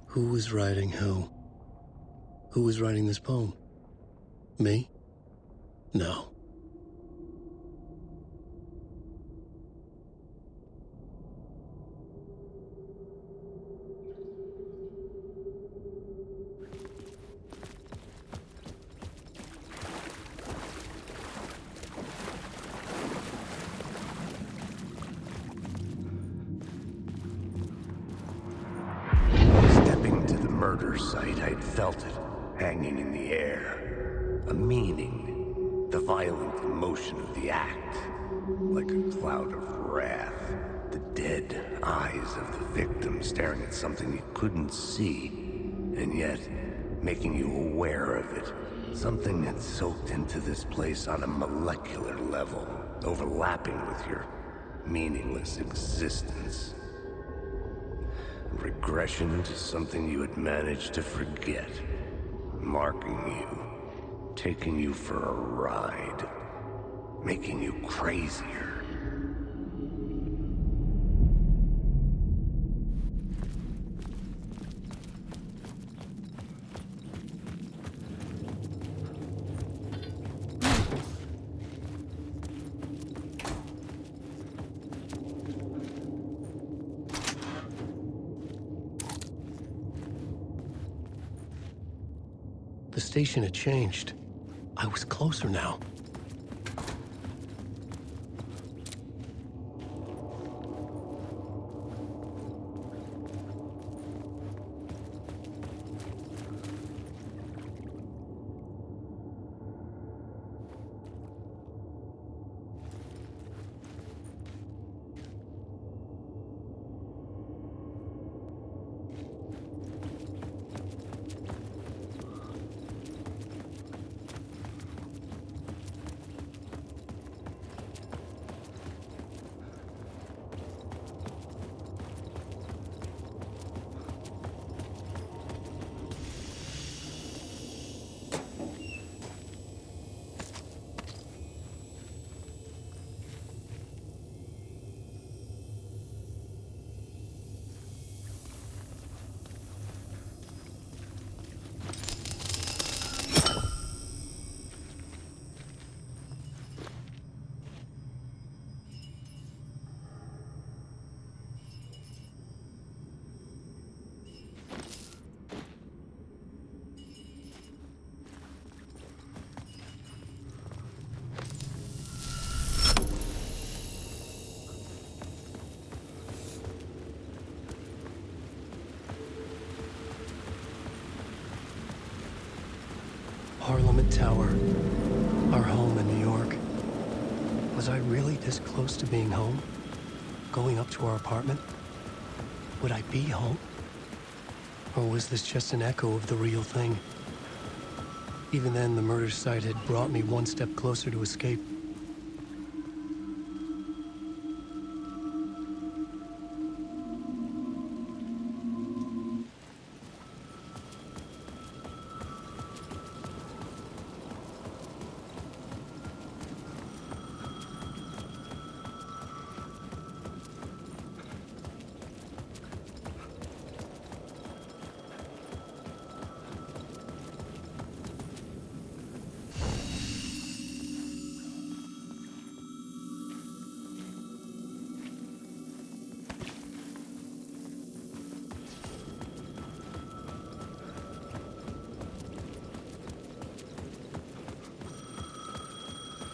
Who was writing who? Who was writing this poem? Me? No. Stepping to the murder site, I'd felt it, hanging in the air. A meaning, the violent emotion of the act. Like a cloud of wrath, the dead eyes of the victim staring at something you couldn't see, and yet making you aware of it. Something that soaked into this place on a molecular level, overlapping with your meaningless existence. Regression to something you had managed to forget. Marking you. Taking you for a ride. Making you crazier. The station had changed. I was closer now. Parliament Tower, our home in New York. Was I really this close to being home? Going up to our apartment? Would I be home? Or was this just an echo of the real thing? Even then, the murder site had brought me one step closer to escape.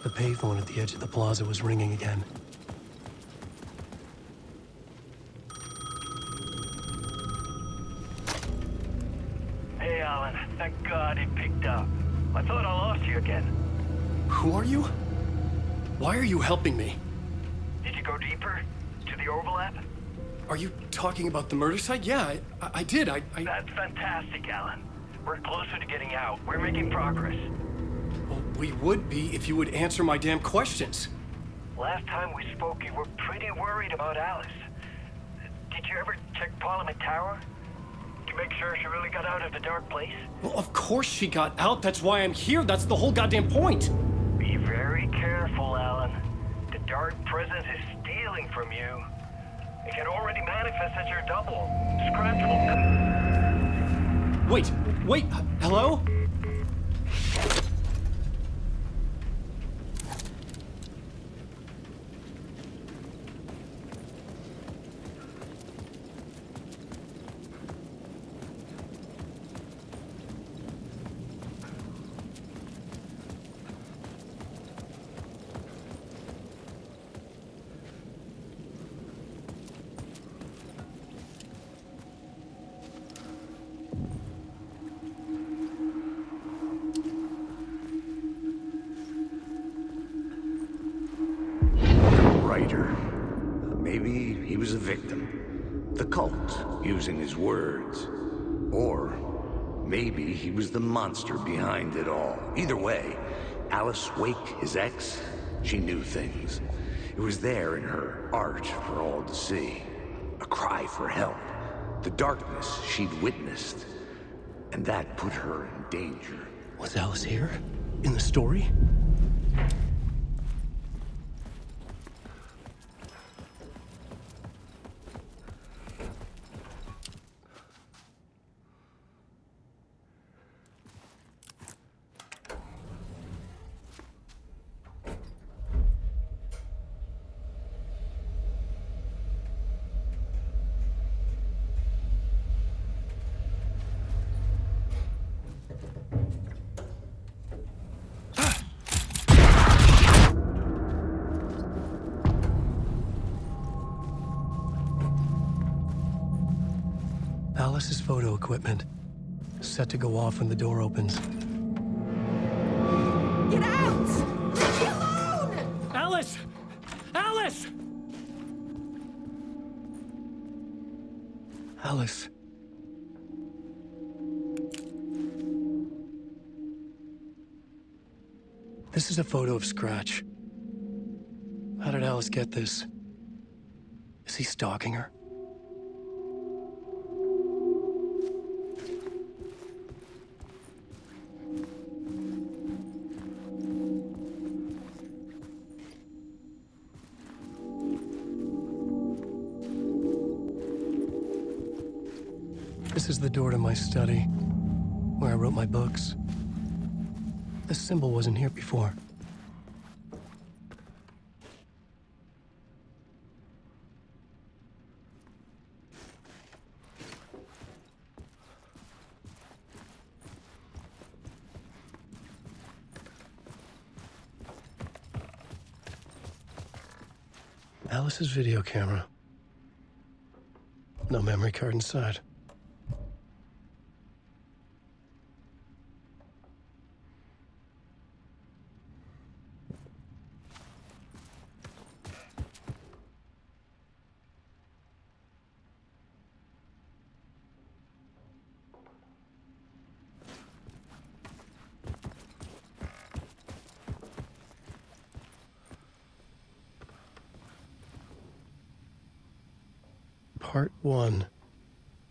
The payphone at the edge of the plaza was ringing again. Hey, Alan. Thank God it picked up. I thought I lost you again. Who are you? Why are you helping me? Did you go deeper? To the overlap? Are you talking about the murder site? Yeah, I did. That's fantastic, Alan. We're closer to getting out. We're making progress. Well, we would be if you would answer my damn questions. Last time we spoke, you were pretty worried about Alice. Did you ever check Parliament Tower? To make sure she really got out of the dark place? Well, of course she got out. That's why I'm here. That's the whole goddamn point. Be very careful, Alan. The dark presence is stealing from you. It can already manifest as your double. Scratchable. Wait, hello? Maybe he was a victim. The cult, using his words. Or maybe he was the monster behind it all. Either way, Alice Wake, his ex, she knew things. It was there in her art for all to see. A cry for help. The darkness she'd witnessed. And that put her in danger. Was Alice here? In the story? Alice's photo equipment. Set to go off when the door opens. Get out! Leave me alone! Alice! Alice! Alice. This is a photo of Scratch. How did Alice get this? Is he stalking her? This is the door to my study, where I wrote my books. This symbol wasn't here before. Alice's video camera. No memory card inside. Part 1.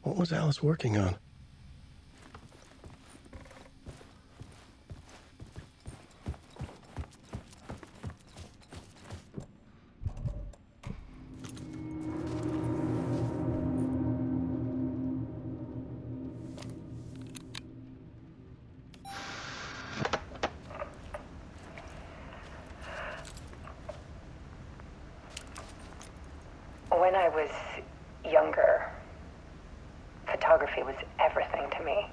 What was Alice working on? When I was younger, photography was everything to me.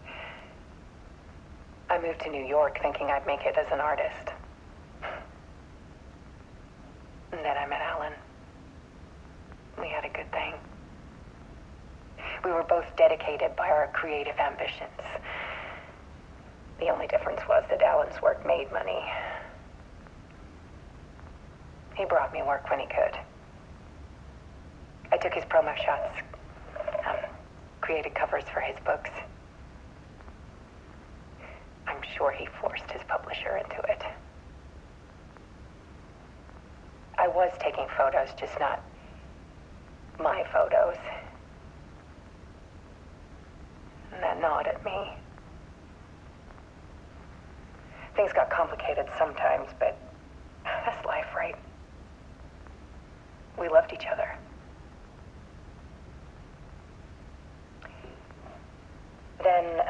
I moved to New York thinking I'd make it as an artist. And then I met Alan. We had a good thing. We were both dedicated by our creative ambitions. The only difference was that Alan's work made money. He brought me work when he could. I took his promo shots, created covers for his books. I'm sure he forced his publisher into it. I was taking photos, just not my photos. And that gnawed at me. Things got complicated sometimes, but that's life, right? We loved each other. Then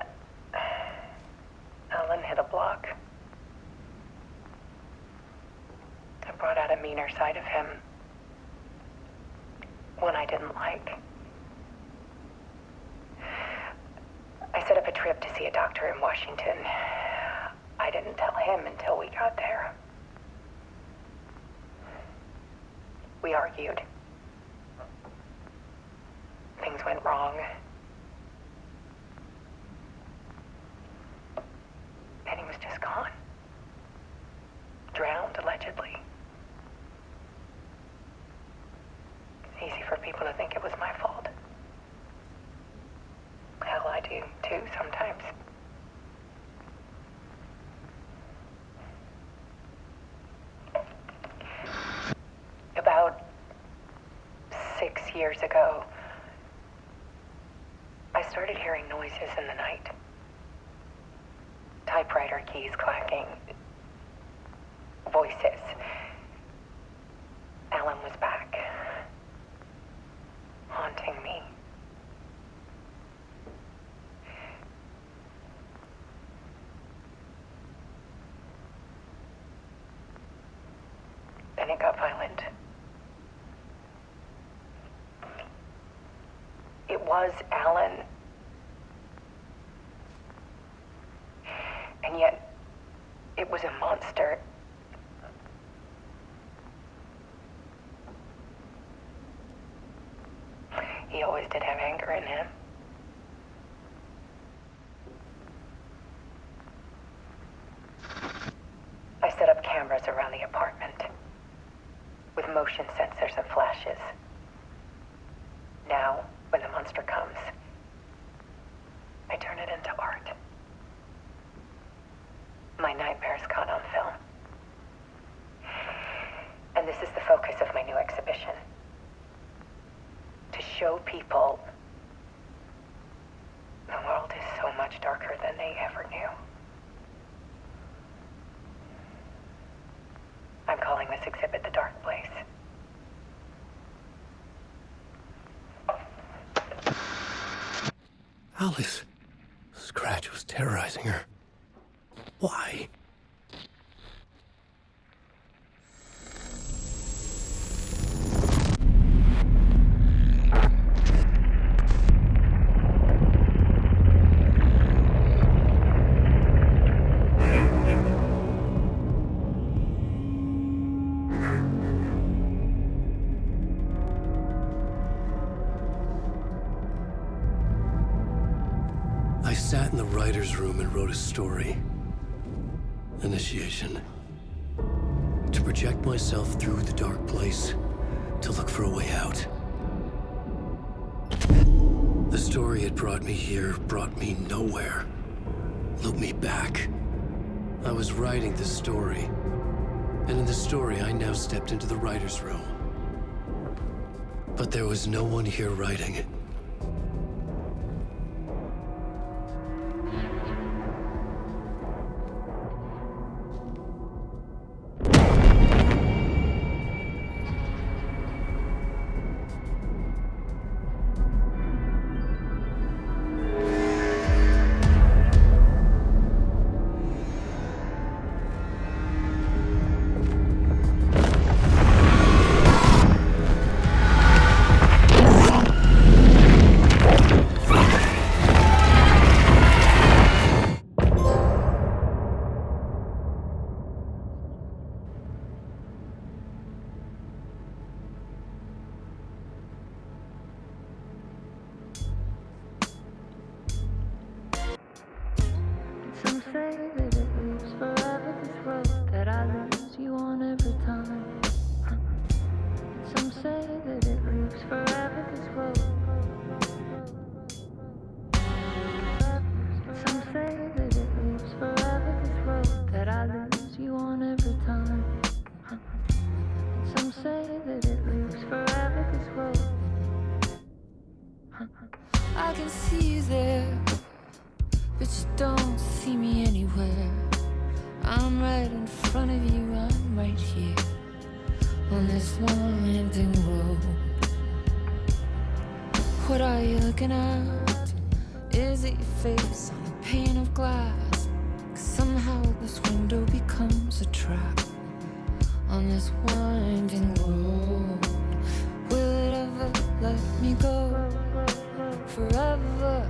meaner side of him. One I didn't like. I set up a trip to see a doctor in Washington. I didn't tell him until we got there. We argued. Things went wrong. And he was just gone. Drowned, allegedly. It's easy for people to think it was my fault. Hell, I do, too, sometimes. About 6 years ago, I started hearing noises in the night. Typewriter keys clacking. Voices. Alan was back. Haunting me. Then it got violent. It was Alan. And yet, it was a monster. He always did have anger in him. I set up cameras around the apartment with motion sensors and flashes. Now, when the monster comes, I turn it into art. My nightmares caught on film. And this is the focus of my new exhibition. To show people the world is so much darker than they ever knew. I'm calling this exhibit The Dark Place. Alice. Scratch was terrorizing her. Why? I sat in the writer's room and wrote a story. Initiation. To project myself through the dark place, to look for a way out. The story had brought me here, brought me nowhere. Looped me back. I was writing the story. And in the story, I now stepped into the writer's room. But there was no one here writing it. Some say that it lives forever, this road that I lose you on every time. Some say that it lives forever, this road. Some say that it lives forever, this road that I lose you on every time. Some say that it lives forever, this road. I can see you there, but you don't see me anywhere. I'm right in front of you, I'm right here on this long winding road. What are you looking at? Is it your face on a pane of glass? 'Cause somehow this window becomes a trap on this winding road. Will it ever let me go? Forever